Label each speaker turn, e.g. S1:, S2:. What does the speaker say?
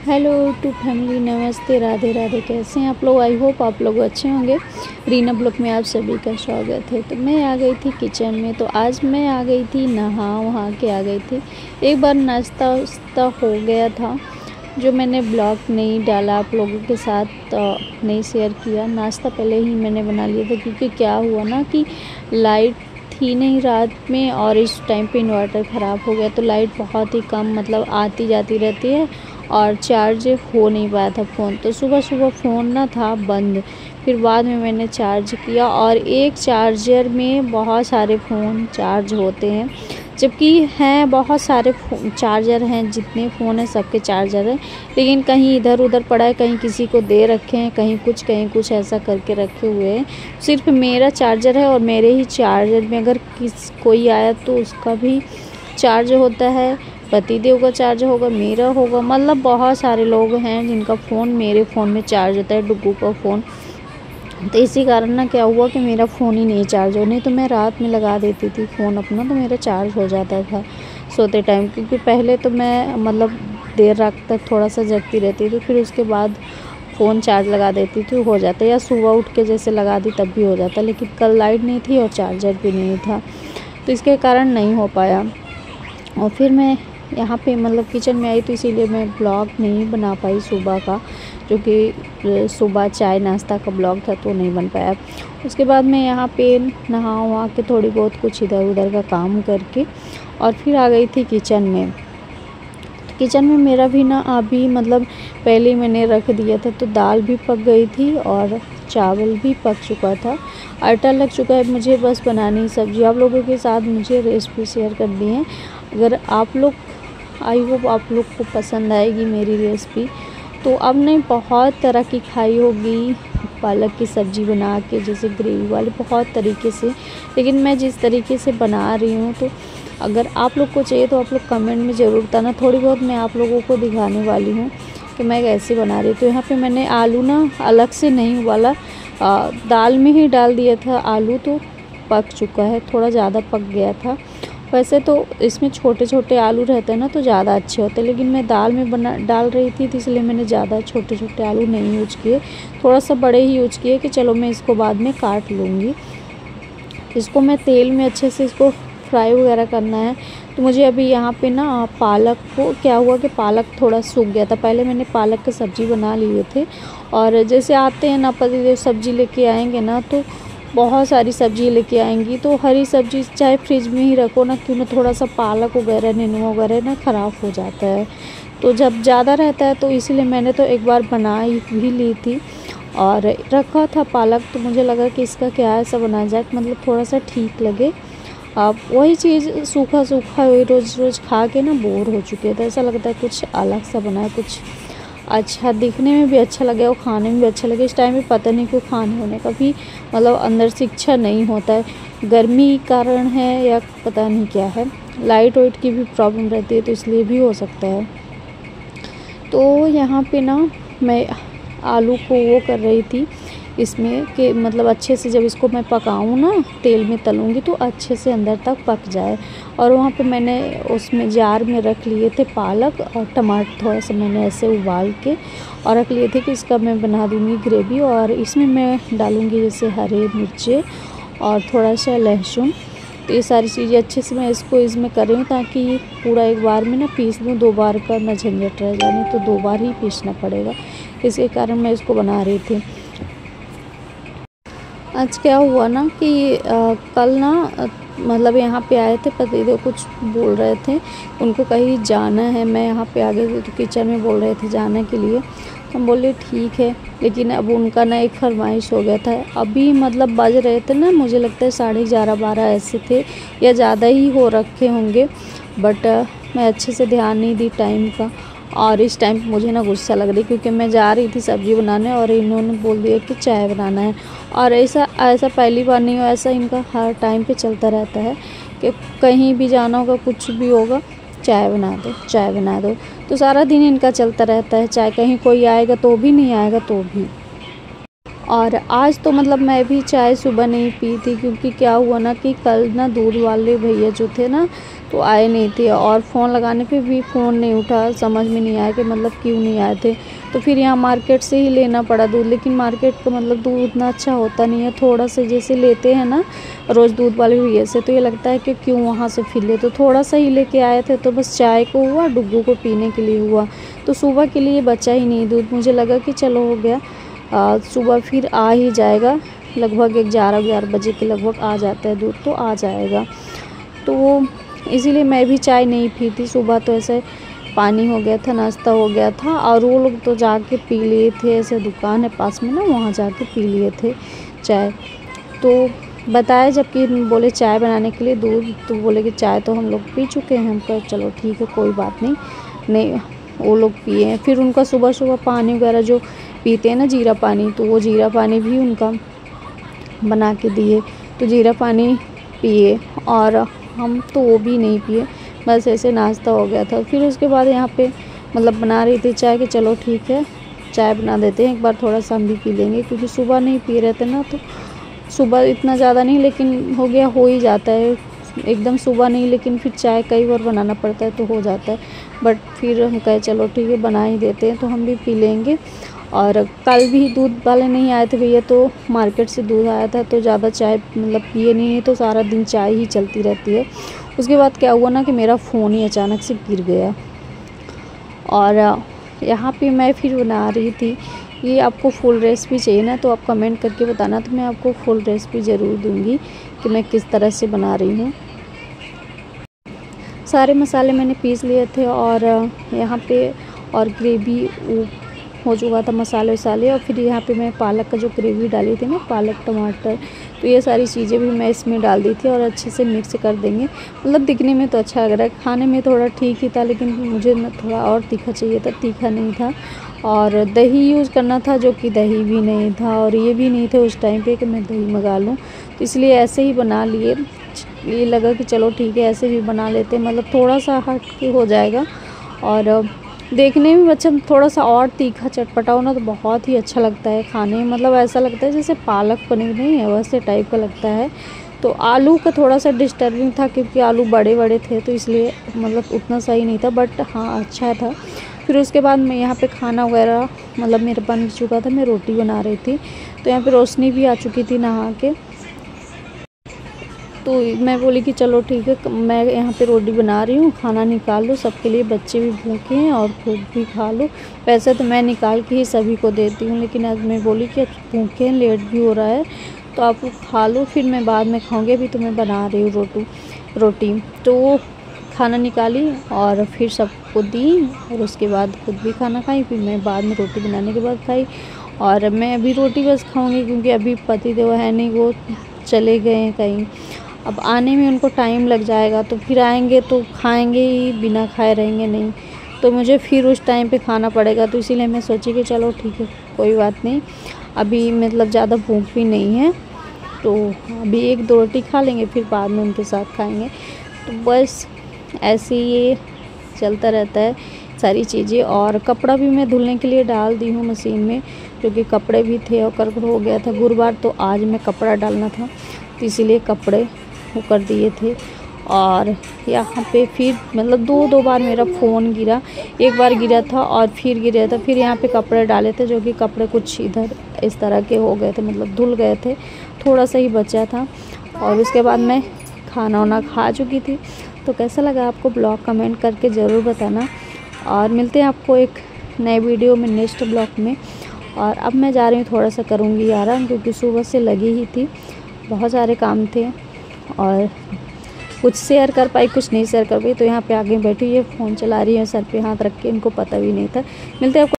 S1: Hello to family, नमस्ते, राधे राधे। कैसे हैं आप लोग? आई होप आप लोग अच्छे होंगे। रीना ब्लॉग में आप सभी का स्वागत है। तो मैं आ गई थी किचन में। तो आज मैं आ गई थी नहा वहा के आ गई थी। एक बार नाश्ता वास्ता हो गया था जो मैंने ब्लॉग नहीं डाला आप लोगों के साथ, नहीं शेयर किया। नाश्ता पहले ही मैंने बना लिया था क्योंकि क्या हुआ ना कि लाइट थी नहीं रात में और इस टाइम पे इन्वर्टर ख़राब हो गया। तो लाइट बहुत ही कम मतलब आती जाती रहती है और चार्ज हो नहीं पाया था फ़ोन। तो सुबह सुबह फ़ोन ना था बंद, फिर बाद में मैंने चार्ज किया और एक चार्जर में बहुत सारे फ़ोन चार्ज होते हैं, जबकि हैं बहुत सारे चार्जर हैं, जितने फ़ोन हैं सबके चार्जर हैं, लेकिन कहीं इधर उधर पड़ा है, कहीं किसी को दे रखे हैं, कहीं कुछ ऐसा करके रखे हुए हैं। सिर्फ मेरा चार्जर है और मेरे ही चार्जर में अगर कोई आया तो उसका भी चार्ज होता है, पतिदेव का चार्ज होगा, मेरा होगा, मतलब बहुत सारे लोग हैं जिनका फ़ोन मेरे फ़ोन में चार्ज होता है, डुग्गू का फ़ोन। तो इसी कारण ना क्या हुआ कि मेरा फ़ोन ही नहीं चार्ज हो, नहीं तो मैं रात में लगा देती थी फ़ोन अपना, तो मेरा चार्ज हो जाता था सोते टाइम। क्योंकि पहले तो मैं मतलब देर रात तक थोड़ा सा जगती रहती थी, फिर उसके बाद फ़ोन चार्ज लगा देती थी, हो जाता, या सुबह उठ के जैसे लगा दी तब भी हो जाता। लेकिन कल लाइट नहीं थी और चार्जर भी नहीं था, तो इसके कारण नहीं हो पाया। और फिर मैं यहाँ पे मतलब किचन में आई तो इसीलिए मैं ब्लॉग नहीं बना पाई सुबह का, जो कि सुबह चाय नाश्ता का ब्लॉग था, तो नहीं बन पाया। उसके बाद मैं यहाँ पे नहा वहा के थोड़ी बहुत कुछ इधर उधर का काम करके और फिर आ गई थी किचन में। तो किचन में मेरा भी ना अभी मतलब पहले ही मैंने रख दिया था, तो दाल भी पक गई थी और चावल भी पक चुका था, आटा लग चुका है, मुझे बस बनानी सब्ज़ी। आप लोगों के साथ मुझे रेसिपी शेयर करनी है। अगर आप लोग, आई होप आप लोग को पसंद आएगी मेरी रेसिपी। तो अब ने बहुत तरह की खाई होगी पालक की सब्ज़ी बना के, जैसे ग्रेवी वाले बहुत तरीके से, लेकिन मैं जिस तरीके से बना रही हूँ, तो अगर आप लोग को चाहिए तो आप लोग कमेंट में ज़रूर बताना। थोड़ी बहुत मैं आप लोगों को दिखाने वाली हूँ कि मैं कैसे बना रही हूँ। तो यहाँ पे मैंने आलू ना अलग से नहीं उबाला, दाल में ही डाल दिया था आलू, तो पक चुका है, थोड़ा ज़्यादा पक गया था। वैसे तो इसमें छोटे छोटे आलू रहते हैं ना तो ज़्यादा अच्छे होते हैं, लेकिन मैं दाल में डाल रही थी, तो इसलिए मैंने ज़्यादा छोटे छोटे आलू नहीं यूज किए, थोड़ा सा बड़े ही यूज किए कि चलो मैं इसको बाद में काट लूँगी। इसको मैं तेल में अच्छे से इसको फ्राई वगैरह करना है। तो मुझे अभी यहाँ पे ना पालक को क्या हुआ कि पालक थोड़ा सूख गया था। पहले मैंने पालक की सब्ज़ी बना लिए थे, और जैसे आते हैं ना पतिदेव सब्ज़ी लेके आएंगे ना, तो बहुत सारी सब्ज़ी लेके आएंगी, तो हरी सब्ज़ी चाहे फ्रिज में ही रखो ना क्यों ना, थोड़ा सा पालक वगैरह नींबू वगैरह ना ख़राब हो जाता है। तो जब ज़्यादा रहता है तो इसीलिए मैंने तो एक बार बनाई भी ली थी और रखा था पालक। तो मुझे लगा कि इसका क्या ऐसा बना जाए मतलब थोड़ा सा ठीक लगे। अब वही चीज़ सूखा सूखा रोज़ रोज़ खा के ना बोर हो चुके थे, ऐसा लगता है कुछ अलग सा बनाए, कुछ अच्छा दिखने में भी अच्छा लगे और खाने में भी अच्छा लगे। इस टाइम में पता नहीं क्यों खाने होने का भी मतलब अंदर से इच्छा नहीं होता है, गर्मी कारण है या पता नहीं क्या है, लाइट वाइट की भी प्रॉब्लम रहती है, तो इसलिए भी हो सकता है। तो यहाँ पे ना मैं आलू को वो कर रही थी इसमें कि मतलब अच्छे से जब इसको मैं पकाऊँ ना, तेल में तलूँगी तो अच्छे से अंदर तक पक जाए। और वहाँ पे मैंने उसमें जार में रख लिए थे पालक और टमाटर, थोड़ा सा मैंने ऐसे उबाल के और रख लिए थे कि इसका मैं बना दूँगी ग्रेवी। और इसमें मैं डालूँगी जैसे हरे मिर्चे और थोड़ा सा लहसुन। तो ये सारी चीज़ें अच्छे से मैं इसमें कर रही हूँ ताकि ये पूरा एक बार में ना पीस दूँ, 2 बार का ना झंझट रह जाए, तो 2 बार ही पीसना पड़ेगा, इसके कारण मैं इसको बना रही थी। आज क्या हुआ ना कि कल ना मतलब यहाँ पे आए थे पतिदेव, कुछ बोल रहे थे, उनको कहीं जाना है। मैं यहाँ पे आ गई थी तो किचन में बोल रहे थे जाने के लिए, तो हम बोले ठीक है। लेकिन अब उनका ना एक फरमाइश हो गया था, अभी मतलब बज रहे थे ना, मुझे लगता है 11:30 12 ऐसे थे या ज़्यादा ही हो रखे होंगे, बट मैं अच्छे से ध्यान नहीं दी टाइम का। और इस टाइम पे मुझे ना गुस्सा लग रही क्योंकि मैं जा रही थी सब्ज़ी बनाने और इन्होंने बोल दिया कि चाय बनाना है। और ऐसा पहली बार नहीं हुआ, ऐसा इनका हर टाइम पे चलता रहता है कि कहीं भी जाना होगा, कुछ भी होगा, चाय बना दो, चाय बना दो। तो सारा दिन इनका चलता रहता है, चाहे कहीं कोई आएगा तो भी, नहीं आएगा तो भी। और आज तो मतलब मैं भी चाय सुबह नहीं पी थी, क्योंकि क्या हुआ ना कि कल ना दूध वाले भैया जो थे ना तो आए नहीं थे, और फ़ोन लगाने पे भी फ़ोन नहीं उठा। समझ में नहीं आया कि मतलब क्यों नहीं आए थे। तो फिर यहाँ मार्केट से ही लेना पड़ा दूध, लेकिन मार्केट का मतलब दूध उतना अच्छा होता नहीं है। थोड़ा सा जैसे लेते हैं ना रोज़ दूध वाले भैया से, तो ये लगता है कि क्यों वहाँ से फिर ले। तो थोड़ा सा ही लेके आए थे, तो बस चाय को हुआ, डुग्गू को पीने के लिए हुआ। तो सुबह के लिए बचा ही नहीं दूध। मुझे लगा कि चलो हो गया, सुबह फिर आ ही जाएगा, लगभग 11 बजे के लगभग आ जाता है दूध, तो आ जाएगा। तो इसीलिए मैं भी चाय नहीं पी थी सुबह। तो ऐसे पानी हो गया था, नाश्ता हो गया था, और वो लोग तो जाके पी लिए थे। ऐसे दुकान है पास में ना, वहाँ जाके पी लिए थे चाय। तो बताया जबकि बोले चाय बनाने के लिए दूध, तो बोले कि चाय तो हम लोग पी चुके हैं। हम कहा चलो ठीक है, कोई बात नहीं वो लोग पिए हैं। फिर उनका सुबह सुबह पानी वगैरह जो पीते हैं ना, जीरा पानी, तो वो जीरा पानी भी उनका बना के दिए, तो जीरा पानी पिए, और हम तो वो भी नहीं पिए, बस ऐसे नाश्ता हो गया था। फिर उसके बाद यहाँ पे मतलब बना रही थी चाय, कि चलो ठीक है चाय बना देते हैं एक बार, थोड़ा सा हम भी पी लेंगे, क्योंकि सुबह नहीं पी रहे थे ना। तो सुबह इतना ज़्यादा नहीं, लेकिन हो ही जाता है एकदम सुबह नहीं, लेकिन फिर चाय कई बार बनाना पड़ता है तो हो जाता है। बट फिर हम कहे चलो ठीक है बना ही देते हैं, तो हम भी पी लेंगे। और कल भी दूध वाले नहीं आए थे भैया, तो मार्केट से दूध आया था, तो ज़्यादा चाय मतलब पिए नहीं, तो सारा दिन चाय ही चलती रहती है। उसके बाद क्या हुआ ना कि मेरा फ़ोन ही अचानक से गिर गया, और यहाँ पे मैं फिर बना रही थी। ये आपको फुल रेसिपी चाहिए ना, तो आप कमेंट करके बताना, तो मैं आपको फुल रेसिपी ज़रूर दूँगी कि मैं किस तरह से बना रही हूँ। सारे मसाले मैंने पीस लिए थे, और यहाँ पे और ग्रेवी हो चुका था मसाले वसाले। और फिर यहाँ पे मैं पालक का जो ग्रेवी डाली थी ना, पालक टमाटर, तो ये सारी चीज़ें भी मैं इसमें डाल दी थी, और अच्छे से मिक्स कर देंगे। मतलब दिखने में तो अच्छा लग रहा है, खाने में थोड़ा ठीक ही था, लेकिन मुझे ना थोड़ा और तीखा चाहिए था, तीखा नहीं था। और दही यूज़ करना था, जो कि दही भी नहीं था, और ये भी नहीं थे उस टाइम पे कि मैं दही मंगा लूँ, तो इसलिए ऐसे ही बना लिए। ये लगा कि चलो ठीक है ऐसे भी बना लेते हैं, मतलब थोड़ा सा हट के हो जाएगा, और देखने में अच्छा थोड़ा सा और तीखा चटपटा हो ना, तो बहुत ही अच्छा लगता है खाने में। मतलब ऐसा लगता है जैसे पालक पनीर नहीं है, वैसे टाइप का लगता है। तो आलू का थोड़ा सा डिस्टर्बिंग था, क्योंकि आलू बड़े बड़े थे, तो इसलिए मतलब उतना सही नहीं था, बट हाँ अच्छा था। फिर उसके बाद मैं यहाँ पे खाना वगैरह मतलब मेरे बन चुका था, मैं रोटी बना रही थी। तो यहाँ पे रोशनी भी आ चुकी थी नहा के, तो मैं बोली कि चलो ठीक है मैं यहाँ पे रोटी बना रही हूँ, खाना निकाल लो सबके लिए, बच्चे भी भूखे हैं और खुद भी खा लो। वैसे तो मैं निकाल के ही सभी को देती हूँ, लेकिन आज मैं बोली कि भूखे हैं, लेट भी हो रहा है, तो आप खा लो, फिर मैं बाद में खाऊँगी। अभी तो मैं बना रही हूँ रोटी। तो खाना निकाली और फिर सबको दी, और उसके बाद खुद भी खाना खाई। फिर मैं बाद में रोटी बनाने के बाद खाई, और मैं अभी रोटी बस खाऊंगी, क्योंकि अभी पति देव है नहीं, वो चले गए हैं कहीं। अब आने में उनको टाइम लग जाएगा, तो फिर आएंगे तो खाएंगे ही, बिना खाए रहेंगे नहीं, तो मुझे फिर उस टाइम पे खाना पड़ेगा। तो इसीलिए मैं सोची कि चलो ठीक है कोई बात नहीं, अभी मतलब ज़्यादा भूख भी नहीं है, तो अभी 1-2 रोटी खा लेंगे, फिर बाद में उनके साथ खाएंगे। तो बस ऐसे ये चलता रहता है सारी चीज़ें। और कपड़ा भी मैं धुलने के लिए डाल दी हूँ मशीन में, क्योंकि कपड़े भी थे और करकट हो गया था गुरुवार, तो आज मैं कपड़ा डालना था, तो इसीलिए कपड़े वो कर दिए थे। और यहाँ पे फिर मतलब 2 बार मेरा फ़ोन गिरा, एक बार गिरा था और फिर गिरा था। फिर यहाँ पे कपड़े डाले थे, जो कि कपड़े कुछ इधर इस तरह के हो गए थे, मतलब धुल गए थे, थोड़ा सा ही बचा था। और उसके बाद मैं खाना वाना खा चुकी थी। तो कैसा लगा आपको ब्लॉग कमेंट करके ज़रूर बताना, और मिलते हैं आपको एक नए वीडियो में नेक्स्ट ब्लॉग में। और अब मैं जा रही हूँ, थोड़ा सा करूँगी आराम, क्योंकि सुबह से लगी ही थी, बहुत सारे काम थे, और कुछ शेयर कर पाई कुछ नहीं शेयर कर पाई। तो यहाँ पे आगे बैठी है, फ़ोन चला रही है, सर पे हाथ रख के, इनको पता भी नहीं था। मिलते हैं आपको